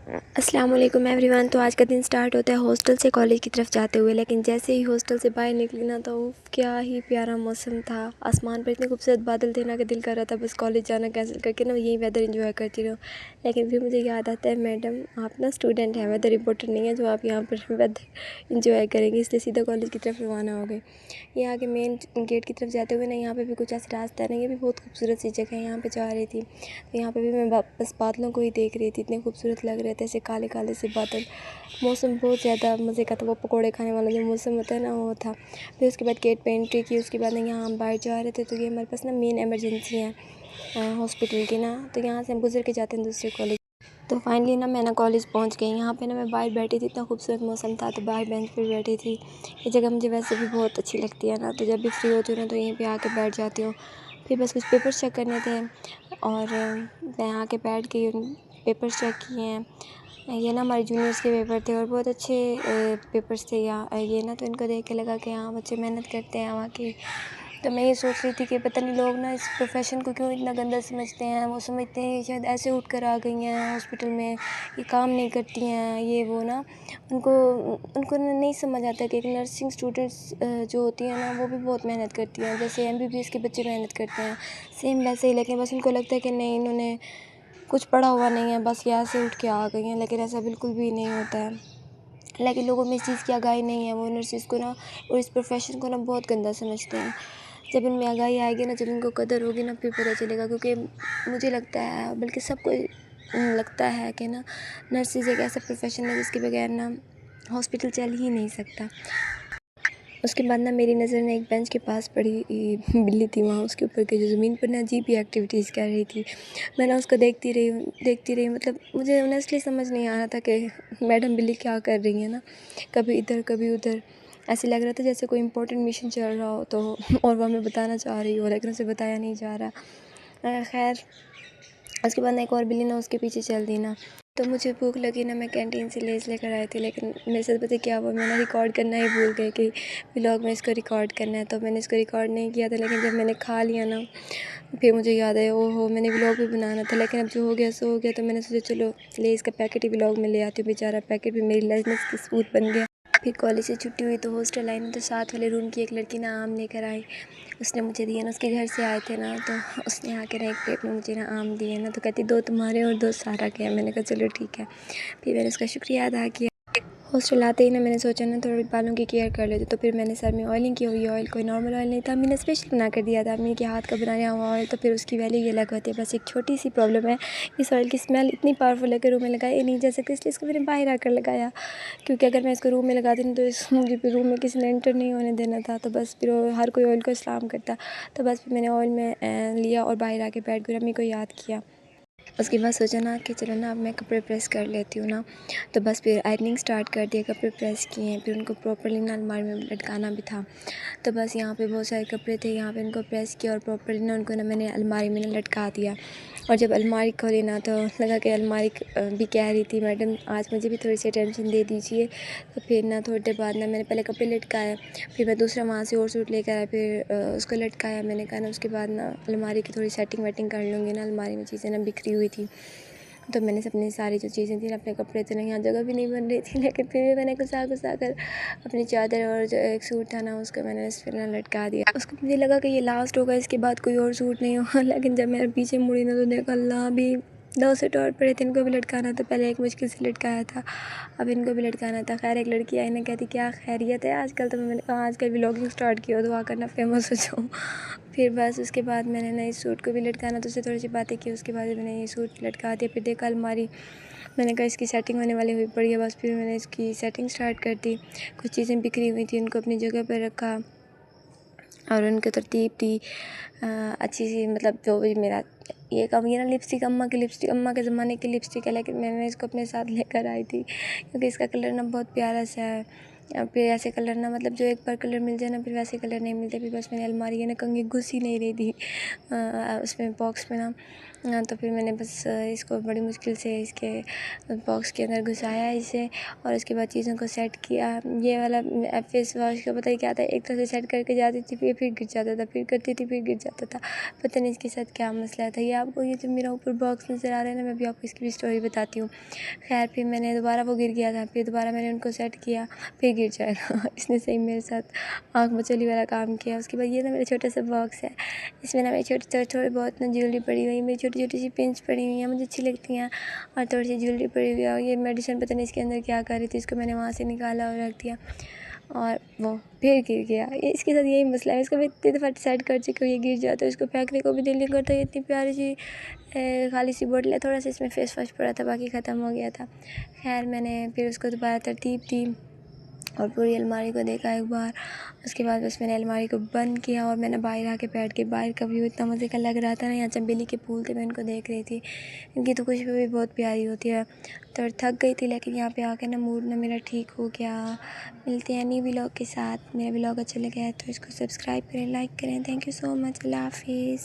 अस्सलाम वालेकुम एवरीवन। तो आज का दिन स्टार्ट होता है हॉस्टल से कॉलेज की तरफ जाते हुए, लेकिन जैसे ही हॉस्टल से बाहर निकली ना तो क्या ही प्यारा मौसम था। आसमान पर इतने खूबसूरत बादल थे ना कि दिल कर रहा था बस कॉलेज जाना कैंसिल करके ना यही वेदर एंजॉय करती रहूँ। लेकिन फिर मुझे याद आता है, मैडम आप ना स्टूडेंट हैं, वेदर इंपॉर्टेंट नहीं है जो आप यहाँ पर वेदर इंजॉय करेंगे, इसलिए सीधा कॉलेज की तरफ रवाना हो गए। यहाँ के मेन गेट की तरफ जाते हुए ना यहाँ पे भी कुछ ऐसा रास्ता नहीं है, भी बहुत खूबसूरत सी जगह है, यहाँ पे जा रही थी। तो यहाँ पे भी मैं बस बादलों को ही देख रही थी, इतने खूबसूरत लग रहे थे ऐसे काले काले से बादल। मौसम बहुत ज़्यादा मज़े का था, वो पकौड़े खाने वाला जो मौसम होता है ना वो था। फिर उसके बाद गेट पे एंट्री की, उसके बाद यहाँ हम बाहर जा रहे थे। तो ये हमारे पास ना मेन एमरजेंसी है हॉस्पिटल की ना, तो यहाँ से हम गुजर के जाते हैं दूसरे कॉलेज। तो फाइनली ना मैं ना कॉलेज पहुंच गई। यहाँ पे ना मैं बाहर बैठी थी, इतना खूबसूरत मौसम था तो बाहर बेंच पर बैठी थी। ये जगह मुझे वैसे भी बहुत अच्छी लगती है ना, तो जब भी फ्री होती हूँ ना तो यहीं पे आके बैठ जाती हूँ। फिर बस कुछ पेपर्स चेक करने थे और मैं आके बैठ गई, पेपर्स चेक किए हैं। ये ना हमारे जूनियर्स के पेपर थे और बहुत अच्छे पेपर्स थे यहाँ ये ना, तो इनको देख के लगा कि हाँ बच्चे मेहनत करते हैं वहाँ की। तो मैं ये सोच रही थी कि पता नहीं लोग ना इस प्रोफेशन को क्यों इतना गंदा समझते हैं। वो समझते हैं शायद ऐसे उठ कर आ गई हैं हॉस्पिटल में, ये काम नहीं करती हैं ये वो ना। उनको उनको ना नहीं समझ आता कि एक नर्सिंग स्टूडेंट्स जो होती हैं ना वो भी बहुत मेहनत करती हैं, जैसे एमबीबीएस के बच्चे मेहनत करते हैं सेम वैसे ही। लेकिन बस उनको लगता है कि नहीं इन्होंने कुछ पढ़ा हुआ नहीं है, बस यहाँ से उठ के आ गई हैं, लेकिन ऐसा बिल्कुल भी नहीं होता है। लेकिन लोगों में इस चीज़ की आगाही नहीं है, वो नर्सिस को ना और इस प्रोफेशन को ना बहुत गंदा समझते हैं। जब इनमें आगाही आएगी ना, जब इनको कदर होगी ना, फिर पता चलेगा। क्योंकि मुझे लगता है, बल्कि सबको लगता है कि ना नर्सिस एक ऐसा प्रोफेशन है जिसके बगैर ना हॉस्पिटल चल ही नहीं सकता। उसके बाद ना मेरी नज़र ने एक बेंच के पास पड़ी बिल्ली थी वहाँ, उसके ऊपर के जो ज़मीन पर ना अजीब ही एक्टिविटीज़ कर रही थी। मैं ना उसको देखती रही, मतलब मुझे ऑनेस्टली समझ नहीं आ रहा था कि मैडम बिल्ली क्या कर रही है ना, कभी इधर कभी उधर। ऐसे लग रहा था जैसे कोई इंपॉर्टेंट मिशन चल रहा हो तो और वो हमें बताना चाह रही हो, लेकिन उसे बताया नहीं जा रहा। खैर उसके बाद ना एक और बिल्ली ना उसके पीछे चल दी ना, तो मुझे भूख लगी ना, मैं कैंटीन से लेस लेकर आई थी। लेकिन मेरे साथ पता क्या हुआ, मैं ना रिकॉर्ड करना ही भूल गई कि व्लॉग में इसको रिकॉर्ड करना है, तो मैंने इसको रिकॉर्ड नहीं किया था। लेकिन जब मैंने खा लिया ना फिर मुझे याद आया, ओहो मैंने व्लॉग भी बनाना था। लेकिन अब जो हो गया सो हो गया, तो मैंने सोचा चलो लेस का पैकेट ही व्लॉग में ले आती हूँ। बेचारा पैकेट भी मेरी लाइसनेस की सबूत बन गया। फिर कॉलेज से छुट्टी हुई तो हॉस्टल आई ना, तो साथ वाले रूम की एक लड़की ना आम लेकर आई, उसने मुझे दिया ना, उसके घर से आए थे ना, तो उसने आके ना एक प्लेट में मुझे ना आम दिए ना, तो कहती दो तुम्हारे और दो सारा के। मैंने कहा चलो ठीक है। फिर मैंने उसका शुक्रिया अदा किया। हॉस्टल आते ही ना मैंने सोचा ना थोड़ी बालों की केयर कर लेते, तो फिर मैंने सर में ऑयलिंग की हुई। ऑयल कोई नॉर्मल ऑयल नहीं था, मैंने स्पेशल बना कर दिया था अम्मी के हाथ का बनाया हुआ ऑयल, तो फिर उसकी वैल्यू ये अलग होती है। बस एक छोटी सी प्रॉब्लम है, इस ऑयल की स्मेल इतनी पावरफुल है कि रूम में लगाया नहीं जा सकती, इसलिए इसको मैंने बाहर आकर लगाया। क्योंकि अगर मैं इसको रूम में लगाती ना तो इस मुझे फिर रूम में किसी ने एंटर नहीं होने देना था, तो बस फिर हर कोई ऑयल को इस्लाम करता। तो बस फिर मैंने ऑयल में लिया और बाहर आके बैठ गई, अम्मी को याद किया। उसके बाद सोचा ना कि चलो ना अब मैं कपड़े प्रेस कर लेती हूँ ना, तो बस फिर आयरनिंग स्टार्ट कर दिया, कपड़े प्रेस किए, फिर उनको प्रॉपर्ली ना अलमारी में लटकाना भी था। तो बस यहाँ पे बहुत सारे कपड़े थे, यहाँ पे उनको प्रेस किया और प्रॉपर्ली ना उनको ना मैंने अलमारी में ना लटका दिया। और जब अलमारी खोली ना तो लगा कि अलमारी भी कह रही थी मैडम आज मुझे भी थोड़ी सी अटेंशन दे दीजिए। तो फिर ना थोड़ी देर बाद ना मैंने पहले कपड़े लटकाए, फिर मैं दूसरा वहाँ से और सूट लेकर आया, फिर उसको लटकाया। मैंने कहा ना उसके बाद ना अलमारी की थोड़ी सेटिंग वेटिंग कर लूँगी ना, अलमारी में चीज़ें ना बिखरी हुई थी। तो मैंने अपनी सारी जो चीज़ें थी ना, अपने कपड़े थे ना, यहाँ जगह भी नहीं बन रही थी, लेकिन फिर भी मैंने घुसा कर अपनी चादर और जो एक सूट था ना उसको मैंने इस पर ना लटका दिया। उसको मुझे लगा कि ये लास्ट होगा, इसके बाद कोई और सूट नहीं होगा। लेकिन जब मैं पीछे मुड़ी ना तो देखा अल्लाह भी दो सूट और पड़े थे, इनको भी लटकाना था। पहले एक मुश्किल से लटकाया था, अब इनको भी लटकाना था। खैर एक लड़की आई ना, कहती क्या खैरियत है आजकल, तो मैंने कहा आजकल व्लॉगिंग स्टार्ट किया दुआ करना फेमस हो जाऊँ। फिर बस उसके बाद मैंने ना इस सूट को भी लटकाना, तो उससे थोड़ी सी बातें की, उसके बाद मैंने ये सूट लटका दिया। फिर देखा अलमारी, मैंने कहा इसकी सेटिंग होने वाली हुई पड़ी है। बस फिर मैंने इसकी सेटिंग स्टार्ट कर दी। कुछ चीज़ें बिखरी हुई थी उनको अपनी जगह पर रखा और उनकी तरतीब थी अच्छी सी। मतलब जो भी मेरा ये कम ये ना लिपस्टिक अम्मा के ज़माने की लिपस्टिक है, लेकिन मैंने इसको अपने साथ लेकर आई थी क्योंकि इसका कलर ना बहुत प्यारा सा है। फिर ऐसे कलर ना, मतलब जो एक बार कलर मिल जाए ना फिर वैसे कलर नहीं मिलते। फिर बस मैंने अलमारी है ना कंघी घुस ही नहीं रही थी उसमें बॉक्स में ना, तो फिर मैंने बस इसको बड़ी मुश्किल से इसके बॉक्स के अंदर घुसाया इसे, और उसके बाद चीज़ों को सेट किया। ये वाला फेस वॉश का पता ही क्या था, एक तरह से सेट करके जाती थी फिर गिर जाता था, फिर करती थी फिर गिर जाता था। पता नहीं इसके साथ क्या मसला था। ये आपको ये जो मेरा ऊपर बॉक्स नज़र आ रहा है ना, मैं अभी आपको इसकी भी स्टोरी बताती हूँ। खैर फिर मैंने दोबारा वो गिर गया था, फिर दोबारा मैंने उनको सेट किया, फिर गिर जाएगा। इसने सही मेरे साथ आँख मचोली वाला काम किया। उसके बाद ये ना मेरा छोटा सा बॉक्स है, इसमें ना मेरी छोटी थोड़ी बहुत ना ज्वेलरी पड़ी हुई है, मेरी छोटी छोटी सी पिंस पड़ी हुई हैं, मुझे अच्छी लगती हैं, और थोड़ी सी ज्वेलरी पड़ी हुई है। और ये मेडिसिन पता नहीं इसके अंदर क्या कर रही थी, इसको मैंने वहाँ से निकाला और रख दिया, और वो फिर गिर गया। ये इसके साथ यही मसला है, इसको मैं इतनी दफ़ा डिसाइड कर चुकी हूँ, ये गिर जाता है, इसको फेंकने को भी दिल नहीं करता। ये इतनी प्यारी सी खाली सी बोतल है, थोड़ा सा इसमें फेस वॉश पड़ा था, बाकी ख़त्म हो गया था। खैर मैंने फिर उसको दोबारा तरतीब दी और पूरी अलमारी को देखा एक बार। उसके बाद बस मैंने अलमारी को बंद किया और मैंने बाहर आके बैठ के, बाहर का व्यू इतना मज़े का लग रहा था ना, यहाँ चमेली के फूल थे, मैं इनको देख रही थी, इनकी तो खुशबू भी बहुत प्यारी होती है। तो थक गई थी, लेकिन यहाँ पे आके ना मूड ना मेरा ठीक हो गया। मिलते हैं न्यू व्लॉग के साथ। मेरा व्लॉग अच्छा लगा है तो इसको सब्सक्राइब करें, लाइक करें। Thank you so much. अल्लाह हाफिज़।